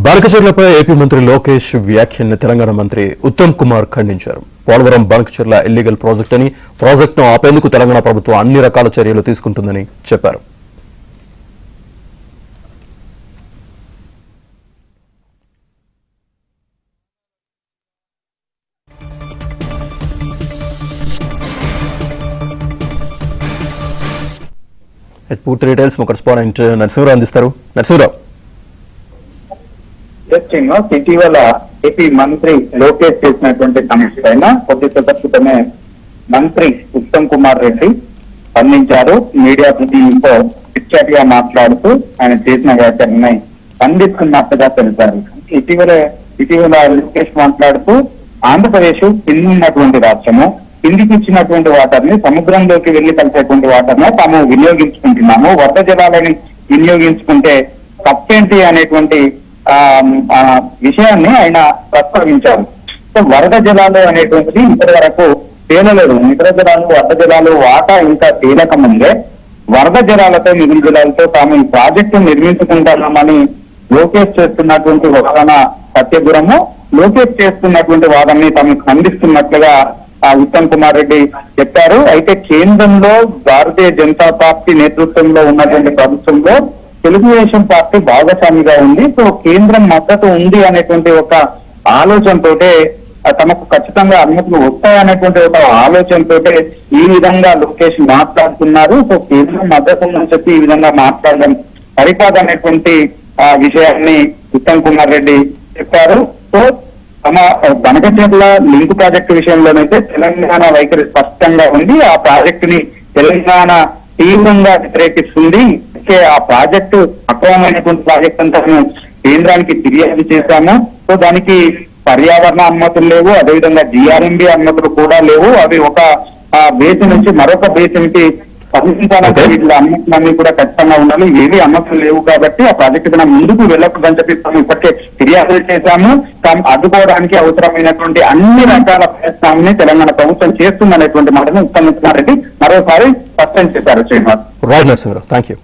బానకచెర్లపై AP మంత్రి లోకేష్ వ్యాఖ్యల్ని తెలంగాణ మంత్రి ఉత్తమ్ కుమార్ ఖండించారు. పోలవరం బానకచెర్ల ఇల్లీగల్ ప్రాజెక్ట్ అని, ప్రాజెక్టును ఆపేందుకు తెలంగాణ ప్రభుత్వం అన్ని రకాల చర్యలు తీసుకుంటుందని చెప్పారు. పూర్తి డీటెయిల్స్ మా కరెస్పాండెంట్ నరసింహరావు అందిస్తారు. నరసింహరావు, ఇటీవల ఏపీ మంత్రి లోకేష్ చేసినటువంటి సమస్య పైన కొద్దిసేపటి క్రితమే మంత్రి ఉత్తమ్ కుమార్ రెడ్డి స్పందించారు. మీడియా ప్రతినిధితో చిట్చాట్ గా మాట్లాడుతూ ఆయన చేసిన వ్యాఖ్యలని ఖండిస్తున్నట్టుగా తెలిపారు. ఇటీవల లోకేష్ మాట్లాడుతూ ఆంధ్రప్రదేశ్ కింది ఉన్నటువంటి రాష్ట్రము, కిందికి ఇచ్చినటువంటి వాటర్ ని సముద్రంలోకి వెళ్లి కలిసేటువంటి వాటర్ ను తాము వినియోగించుకుంటున్నాము, వరద జలాలని వినియోగించుకుంటే తప్పేంటి అనేటువంటి విషయాన్ని ఆయన ప్రస్తావించారు. సో వరద జలాలు అనేటువంటిది ఇప్పటి వరకు తేలలేదు. నిద్ర జలాలు, వరద జలాలు వాటా ఇంకా తేలక ముందే వరద జలాలతో, మిగులు జలాలతో తాము ఈ ప్రాజెక్టు నిర్మించుకుంటామని లోకేష్ చేస్తున్నటువంటి వాదన సత్యదూరము. లోకేష్ చేస్తున్నటువంటి వాదనని తాము ఖండిస్తున్నట్లుగా ఉత్తమ్ కుమార్ రెడ్డి చెప్పారు. అయితే కేంద్రంలో భారతీయ జనతా పార్టీ నేతృత్వంలో ఉన్నటువంటి ప్రభుత్వంలో తెలుగుదేశం పార్టీ భాగస్వామిగా ఉంది. సో కేంద్రం మద్దతు ఉంది అనేటువంటి ఒక ఆలోచనతోటే తమకు ఖచ్చితంగా అనుమతులు వస్తాయనేటువంటి ఒక ఆలోచనతోటే ఈ విధంగా లోకేష్ మాట్లాడుతున్నారు. సో కేంద్రం మద్దతు ఉందని చెప్పి ఈ విధంగా మాట్లాడడం సరికాదనేటువంటి విషయాన్ని ఉత్తమ్ కుమార్ రెడ్డి చెప్పారు. సో తమ బానకచెర్ల లింక్ ప్రాజెక్టు విషయంలోనైతే తెలంగాణ వైఖరి స్పష్టంగా ఉంది. ఆ ప్రాజెక్టుని తెలంగాణ తీవ్రంగా వ్యతిరేకిస్తుంది. ఆ ప్రాజెక్టు అక్రమమైనటువంటి ప్రాజెక్ట్ అంతా కేంద్రానికి ఫిర్యాదు చేశాము. సో దానికి పర్యావరణ అనుమతులు లేవు, అదేవిధంగా జిఆర్ఎంబి అనుమతులు కూడా లేవు. అవి ఒక బేసిన్ నుంచి మరొక బేసిన్ కి పంపించాలంటే వీటిలో అనుమతులన్నీ కూడా ఖచ్చితంగా ఉండాలి. ఏవి అనుమతులు లేవు కాబట్టి ఆ ప్రాజెక్టు కన్నా ముందుకు వెళ్ళకూడదని చెప్పి ఇప్పటికే ఫిర్యాదులు చేశాము. అడ్డుకోవడానికి అవసరమైనటువంటి అన్ని రకాల ప్రయత్నాలని తెలంగాణ ప్రభుత్వం చేస్తుందనేటువంటి మాటను ఉత్తమ్ కుమార్ రెడ్డి మరోసారి స్పష్టం చేశారు. Srinivas. Right Narasimha Rao, thank you.